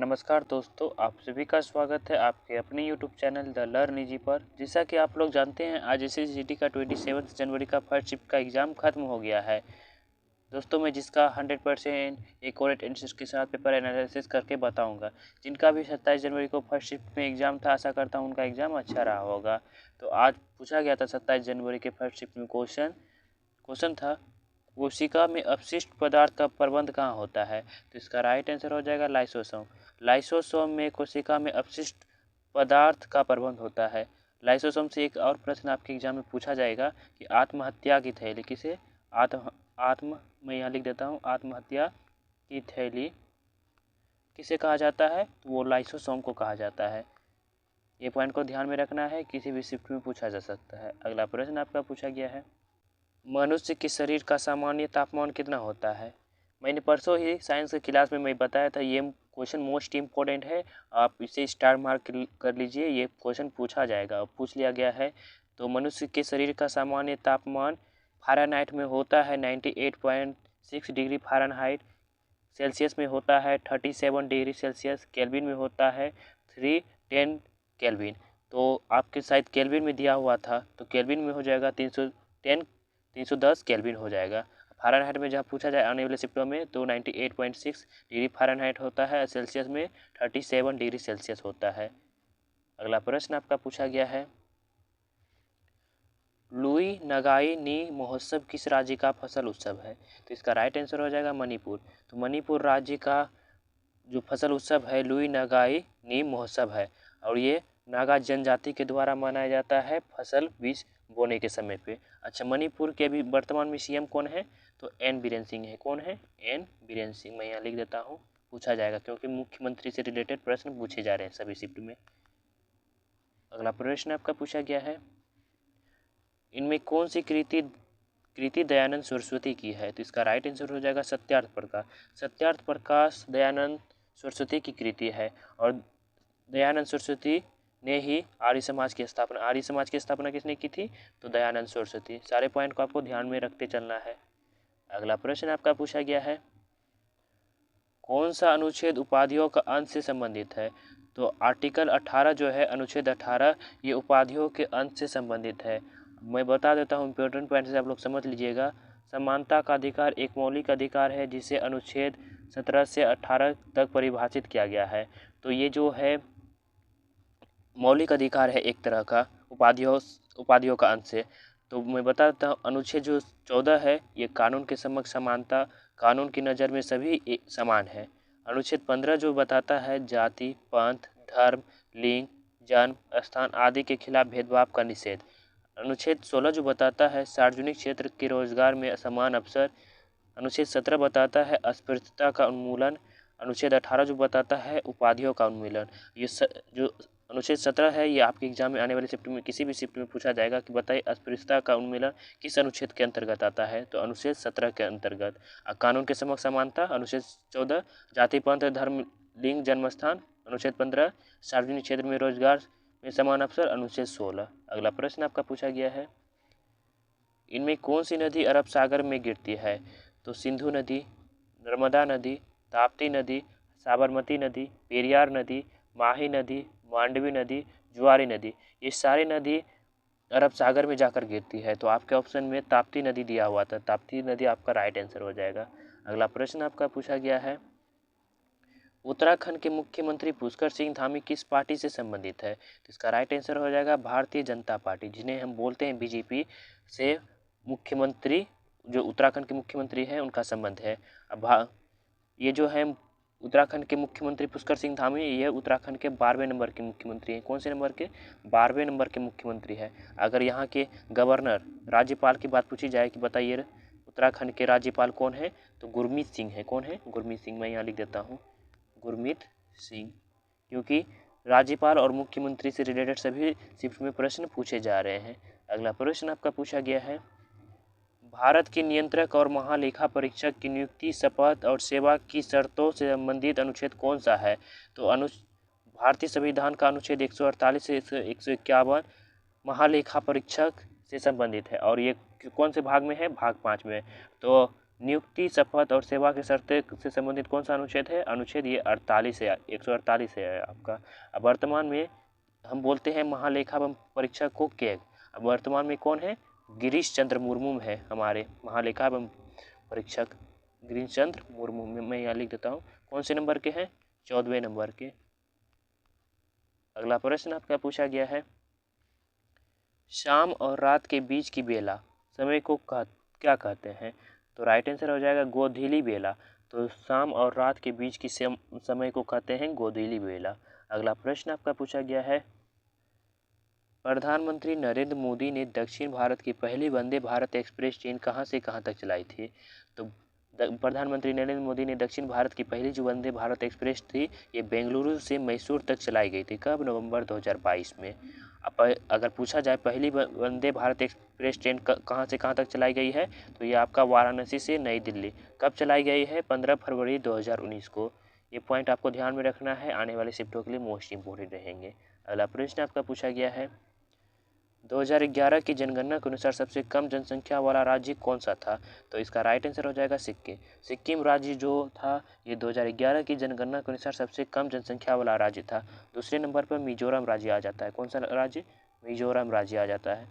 नमस्कार दोस्तों, आप सभी का स्वागत है आपके अपने YouTube channel the learn easy पर। जैसा कि आप लोग जानते हैं, आज एसएससीजीडी का 27 जनवरी का फर्स्ट शिफ्ट का एग्ज़ाम खत्म हो गया है दोस्तों। मैं जिसका 100% एक्यूरेट आंसर्स के साथ पेपर एनालिसिस करके बताऊंगा। जिनका भी 27 जनवरी को फर्स्ट शिफ्ट में एग्ज़ाम था, आशा करता हूं उनका एग्ज़ाम अच्छा रहा होगा। तो आज पूछा गया था 27 जनवरी के फर्स्ट शिफ्ट में क्वेश्चन था, कोशिका में अपशिष्ट पदार्थ का प्रबंध कहाँ होता है। तो इसका राइट आंसर हो जाएगा लाइसोसोम। लाइसोसोम में कोशिका में अपशिष्ट पदार्थ का प्रबंध होता है। लाइसोसोम से एक और प्रश्न आपके एग्जाम में पूछा जाएगा कि आत्महत्या की थैली किसे मैं यहाँ लिख देता हूँ, आत्महत्या की थैली किसे कहा जाता है, तो वो लाइसोसोम को कहा जाता है। ये पॉइंट को ध्यान में रखना है, किसी भी शिफ्ट में पूछा जा सकता है। अगला प्रश्न आपका पूछा गया है, मनुष्य के शरीर का सामान्य तापमान कितना होता है। मैंने परसों ही साइंस की क्लास में मैं बताया था, ये क्वेश्चन मोस्ट इम्पोर्टेंट है, आप इसे स्टार मार्क कर लीजिए, ये क्वेश्चन पूछा जाएगा, पूछ लिया गया है। तो मनुष्य के शरीर का सामान्य तापमान फ़ारेनहाइट में होता है 98.6 डिग्री फ़ारेनहाइट, सेल्सियस में होता है 37 डिग्री सेल्सियस, केल्विन में होता है 310 केल्विन। तो आपके शायद केल्विन में दिया हुआ था, तो केल्विन में हो जाएगा 310 केल्विन हो जाएगा। फ़ारेनहाइट में जहाँ पूछा जाए आने वाले शिफ्टों में, तो 98.6 डिग्री फ़ारेनहाइट होता है, सेल्सियस में 37 डिग्री सेल्सियस होता है। अगला प्रश्न आपका पूछा गया है, लुई नगाई नी महोत्सव किस राज्य का फसल उत्सव है। तो इसका राइट आंसर हो जाएगा मणिपुर। तो मणिपुर राज्य का जो फसल उत्सव है लुई नगाई नी महोत्सव है, और ये नागा जनजाति के द्वारा मनाया जाता है फसल बीज बोने के समय पे। अच्छा, मणिपुर के अभी वर्तमान में सीएम कौन है, तो एन बीरेन सिंह है। कौन है, एन बीरेन सिंह। मैं यहाँ लिख देता हूँ, पूछा जाएगा क्योंकि मुख्यमंत्री से रिलेटेड प्रश्न पूछे जा रहे हैं सभी शिफ्ट में। अगला प्रश्न आपका पूछा गया है, इनमें कौन सी कृति दयानंद सरस्वती की है। तो इसका राइट आंसर हो जाएगा सत्यार्थ प्रकाश। सत्यार्थ प्रकाश दयानंद सरस्वती की कृति है, और दयानंद सरस्वती ने ही आर्य समाज की स्थापना किसने की थी, तो दयानंद सरस्वती। सारे पॉइंट को आपको ध्यान में रखते चलना है। अगला प्रश्न आपका पूछा गया है, कौन सा अनुच्छेद उपाधियों का अंश से संबंधित है। तो आर्टिकल 18 जो है, अनुच्छेद 18, ये उपाधियों के अंश से संबंधित है। मैं बता देता हूँ, इम्पोर्टेंट पॉइंट से आप लोग समझ लीजिएगा। समानता का अधिकार एक मौलिक अधिकार है, जिसे अनुच्छेद 17 से 18 तक परिभाषित किया गया है। तो ये जो है मौलिक अधिकार है एक तरह का, उपाधियों का अंश है। तो मैं बता देता हूँ, अनुच्छेद जो 14 है, ये कानून के समक्ष समानता, कानून की नज़र में सभी समान है। अनुच्छेद 15 जो बताता है जाति, पंथ, धर्म, लिंग, जन्म स्थान आदि के खिलाफ भेदभाव का निषेध। अनुच्छेद 16 जो बताता है सार्वजनिक क्षेत्र के रोजगार में समान अवसर। अनुच्छेद 17 बताता है अस्पृश्यता का उन्मूलन। अनुच्छेद 18 जो बताता है उपाधियों का उन्मूलन। जो अनुच्छेद 17 है, ये आपके एग्जाम में आने वाले शिफ्ट में किसी भी शिफ्ट में पूछा जाएगा कि बताइए अस्पृश्यता का उन्मूलन किस अनुच्छेद के अंतर्गत आता है, तो अनुच्छेद 17 के अंतर्गत। कानून के समक्ष समानता अनुच्छेद 14, जाति पंथ धर्म लिंग जन्म स्थान अनुच्छेद 15, सार्वजनिक क्षेत्र में रोजगार में समान अवसर अनुच्छेद 16। अगला प्रश्न आपका पूछा गया है, इनमें कौन सी नदी अरब सागर में गिरती है। तो सिंधु नदी, नर्मदा नदी, ताप्ती नदी, साबरमती नदी, पेरियार नदी, माही नदी, मांडवी नदी, जुआरी नदी। ये सारी नदी अरब सागर में जाकर गिरती है। तो आपके ऑप्शन में ताप्ती नदी दिया हुआ था, ताप्ती नदी आपका राइट आंसर हो जाएगा। अगला प्रश्न आपका पूछा गया है, उत्तराखंड के मुख्यमंत्री पुष्कर सिंह धामी किस पार्टी से संबंधित है। तो इसका राइट आंसर हो जाएगा भारतीय जनता पार्टी, जिन्हें हम बोलते हैं बीजेपी से मुख्यमंत्री, जो उत्तराखंड के मुख्यमंत्री हैं उनका संबंध है। अब ये जो है उत्तराखंड के मुख्यमंत्री पुष्कर सिंह धामी, ये उत्तराखंड के 12वें नंबर के मुख्यमंत्री हैं। कौन से नंबर के, 12वें नंबर के मुख्यमंत्री हैं। अगर यहाँ के गवर्नर राज्यपाल की बात पूछी जाए कि बताइए उत्तराखंड के राज्यपाल कौन है, तो गुरमीत सिंह है। कौन है, गुरमीत सिंह। मैं यहाँ लिख देता हूँ गुरमीत सिंह, क्योंकि राज्यपाल और मुख्यमंत्री से रिलेटेड सभी शिफ्ट में प्रश्न पूछे जा रहे हैं। अगला प्रश्न आपका पूछा गया है, भारत के नियंत्रक और महालेखा परीक्षक की नियुक्ति, शपथ और सेवा की शर्तों से संबंधित अनुच्छेद कौन सा है। तो भारतीय संविधान का अनुच्छेद 148 से 151 महालेखा परीक्षक से संबंधित है, और ये कौन से भाग में है, भाग 5 में। तो नियुक्ति, शपथ और सेवा की शर्तें से संबंधित कौन सा अनुच्छेद है? अनुच्छेद ये 48 है, 148 है आपका। अब वर्तमान में हम बोलते हैं महालेखा एवं परीक्षक को के। अब वर्तमान में कौन है? गिरीश चंद्र मुर्मू है हमारे महालेखा एवं परीक्षक गिरीश चंद्र मुर्मू। मैं यहाँ लिख देता हूँ। कौन से नंबर के हैं? 14वें नंबर के। अगला प्रश्न आपका पूछा गया है, शाम और रात के बीच की बेला समय को क्या कहते हैं? तो राइट आंसर हो जाएगा गोधीली बेला। तो शाम और रात के बीच की समय को कहते हैं गोधीली बेला। अगला प्रश्न आपका पूछा गया है, प्रधानमंत्री नरेंद्र मोदी ने दक्षिण भारत की पहली वंदे भारत एक्सप्रेस ट्रेन कहां से कहां तक चलाई थी? तो प्रधानमंत्री नरेंद्र मोदी ने दक्षिण भारत की पहली जो वंदे भारत एक्सप्रेस थी, ये बेंगलुरु से मैसूर तक चलाई गई थी। कब? नवंबर 2022 में। अगर पूछा जाए पहली वंदे भारत एक्सप्रेस ट्रेन कहाँ से कहाँ तक चलाई गई है, तो ये आपका वाराणसी से नई दिल्ली। कब चलाई गई है? 15 फरवरी 2019 को। ये पॉइंट आपको ध्यान में रखना है, आने वाले शिफ्टों के लिए मोस्ट इंपोर्टेंट रहेंगे। अगला प्रश्न आपका पूछा गया है, 2011 की जनगणना के अनुसार सबसे कम जनसंख्या वाला राज्य कौन सा था? तो इसका राइट आंसर हो जाएगा सिक्किम। सिक्किम राज्य जो था ये 2011 की जनगणना के अनुसार सबसे कम जनसंख्या वाला राज्य था। दूसरे नंबर पर मिजोरम राज्य आ जाता है। कौन सा राज्य? मिजोरम राज्य आ जाता है।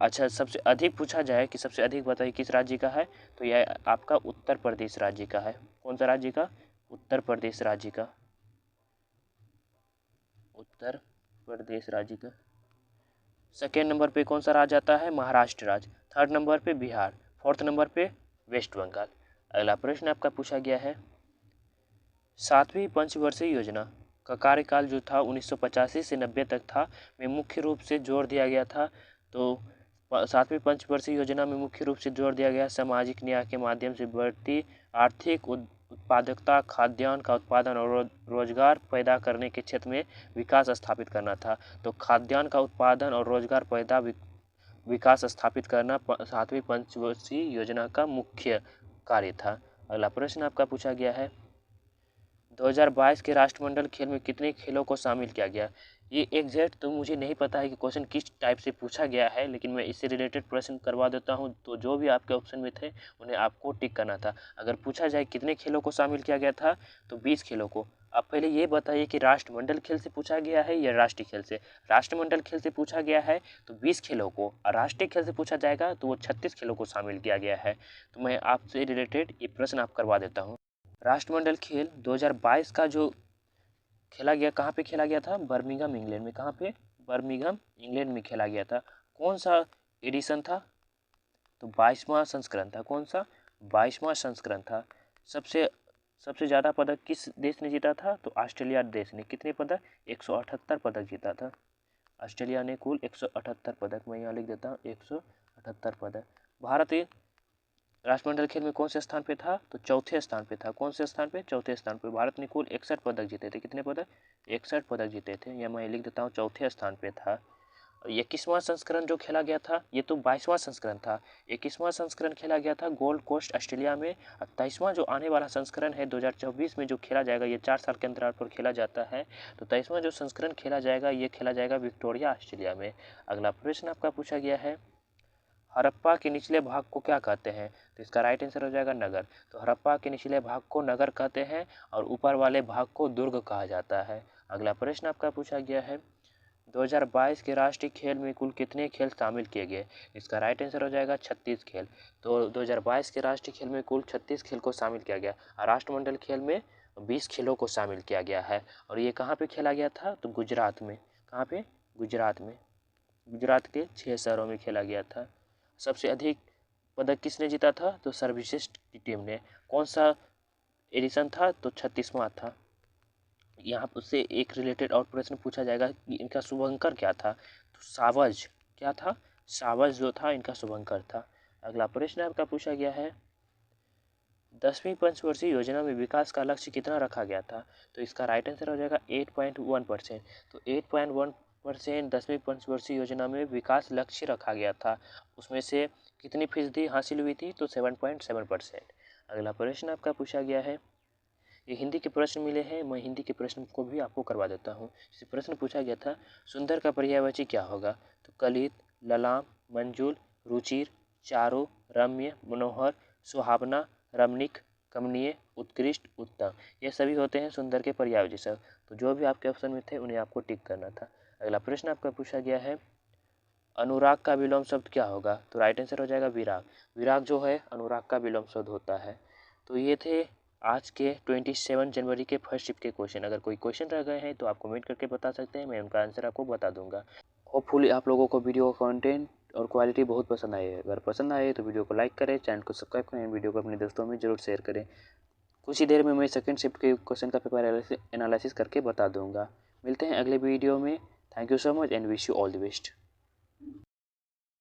अच्छा, सबसे अधिक पूछा जाए कि सबसे अधिक बताइए किस राज्य का है, तो यह आपका उत्तर प्रदेश राज्य का है। कौन सा राज्य का? उत्तर प्रदेश राज्य का। उत्तर प्रदेश राज्य का। सेकेंड नंबर पे कौन सा राज्य आता है? महाराष्ट्र राज्य। थर्ड नंबर पे बिहार। फोर्थ नंबर पे वेस्ट बंगाल। अगला प्रश्न आपका पूछा गया है, 7वीं पंचवर्षीय योजना का कार्यकाल जो था 1985 से 90 तक था, में मुख्य रूप से जोर दिया गया था। तो 7वीं पंचवर्षीय योजना में मुख्य रूप से जोर दिया गया सामाजिक न्याय के माध्यम से बढ़ती आर्थिक उत्पादकता, खाद्यान्न का उत्पादन और रोजगार पैदा करने के क्षेत्र में विकास स्थापित करना था। तो खाद्यान्न का उत्पादन और रोजगार पैदा विकास स्थापित करना 7वीं पंचवर्षीय योजना का मुख्य कार्य था। अगला प्रश्न आपका पूछा गया है, 2022 के राष्ट्रमंडल खेल में कितने खेलों को शामिल किया गया? ये एग्जैक्ट तो मुझे नहीं पता है कि क्वेश्चन किस टाइप से पूछा गया है, लेकिन मैं इससे रिलेटेड प्रश्न करवा देता हूं। तो जो भी आपके ऑप्शन में थे उन्हें आपको टिक करना था। अगर पूछा जाए कितने खेलों को शामिल किया गया था, तो 20 खेलों को। आप पहले ये बताइए कि राष्ट्रमंडल खेल से पूछा गया है या राष्ट्रीय खेल से? राष्ट्रमंडल खेल से पूछा गया है तो 20 खेलों को, और राष्ट्रीय खेल से पूछा जाएगा तो वो 36 खेलों को शामिल किया गया है। तो मैं आपसे रिलेटेड ये प्रश्न आप करवा देता हूँ। राष्ट्रमंडल खेल 2022 का जो खेला गया, कहाँ पे खेला गया था? बर्मिंघम इंग्लैंड में। कहाँ पे? बर्मिंघम इंग्लैंड में खेला गया था। कौन सा एडिशन था? तो 22वां संस्करण था। कौन सा? 22वां संस्करण था। सबसे सबसे ज़्यादा पदक किस देश ने जीता था? तो ऑस्ट्रेलिया देश ने। कितने पदक? 178 पदक जीता था। ऑस्ट्रेलिया ने कुल 178 पदक, मैं यहाँ लिख देता हूँ 178 पदक। भारत राष्ट्रमंडल खेल में कौन से स्थान पे था? तो चौथे स्थान पे था। कौन से स्थान पे? चौथे स्थान पे। भारत ने कुल 61 पदक जीते थे। कितने पदक? 61 पदक जीते थे। या मैं लिख देता हूँ चौथे स्थान पे था। 21वां संस्करण जो खेला गया था, ये तो 22वां संस्करण था। 21वां संस्करण खेला गया था गोल्ड कोस्ट ऑस्ट्रेलिया में। 23वां जो आने वाला संस्करण है 2024 में जो खेला जाएगा, ये 4 साल के अंतराल पर खेला जाता है। तो 23वां जो संस्करण खेला जाएगा ये खेला जाएगा विक्टोरिया ऑस्ट्रेलिया में। अगला प्रश्न आपका पूछा गया है, हड़प्पा के निचले भाग को क्या कहते हैं? तो इसका राइट आंसर हो जाएगा नगर। तो हड़प्पा के निचले भाग को नगर कहते हैं और ऊपर वाले भाग को दुर्ग कहा जाता है। अगला प्रश्न आपका पूछा गया है, 2022 के राष्ट्रीय खेल में कुल कितने खेल शामिल किए गए? इसका राइट आंसर हो जाएगा 36 खेल। तो 2022 के राष्ट्रीय खेल में कुल 36 खेल को शामिल किया गया और राष्ट्रमंडल खेल में 20 खेलों को शामिल किया गया है। और ये कहाँ पे खेला गया था? तो गुजरात में। कहाँ पे? गुजरात में। गुजरात के 6 शहरों में खेला गया था। सबसे अधिक पदक किसने जीता था? तो सर्वश्रेष्ठ की टीम ने। कौन सा एडिशन था? तो 36वां था। यहाँ उससे एक रिलेटेड और प्रश्न पूछा जाएगा कि इनका शुभंकर क्या था? तो सावज। क्या था? सावज जो था इनका शुभंकर था। अगला प्रश्न आपका पूछा गया है, 10वीं पंचवर्षीय योजना में विकास का लक्ष्य कितना रखा गया था? तो इसका राइट आंसर हो जाएगा 8.1%। तो 8.1% 10वीं पंचवर्षीय योजना में विकास लक्ष्य रखा गया था। उसमें से कितनी फीसदी हासिल हुई थी? तो 7.7%। अगला प्रश्न आपका पूछा गया है, ये हिंदी के प्रश्न मिले हैं, मैं हिंदी के प्रश्न को भी आपको करवा देता हूँ। जैसे प्रश्न पूछा गया था, सुंदर का पर्यायवाची क्या होगा? तो कलित, ललाम, मंजुल, रुचिर, चारु, रम्य, मनोहर, सुहावना, रमणीक, कमनीय, उत्कृष्ट, उत्तम, ये सभी होते हैं सुंदर के पर्यायवाची शब्द। तो जो भी आपके ऑप्शन में थे उन्हें आपको टिक करना था। अगला प्रश्न आपका पूछा गया है, अनुराग का विलोम शब्द क्या होगा? तो राइट आंसर हो जाएगा विराग। विराग जो है अनुराग का विलोम शब्द होता है। तो ये थे आज के 27 जनवरी के फर्स्ट शिफ्ट के क्वेश्चन। अगर कोई क्वेश्चन रह गए हैं तो आप कमेंट करके बता सकते हैं, मैं उनका आंसर आपको बता दूंगा। होपफुली आप लोगों को वीडियो का कंटेंट और क्वालिटी बहुत पसंद आई है। अगर पसंद आए तो वीडियो को लाइक करें, चैनल को सब्सक्राइब करें, वीडियो को अपने दोस्तों में जरूर शेयर करें। कुछ ही देर में मैं सेकंड शिफ्ट के क्वेश्चन का पेपर एनालिसिस करके बता दूंगा। मिलते हैं अगले वीडियो में। Thank you so much and wish you all the best.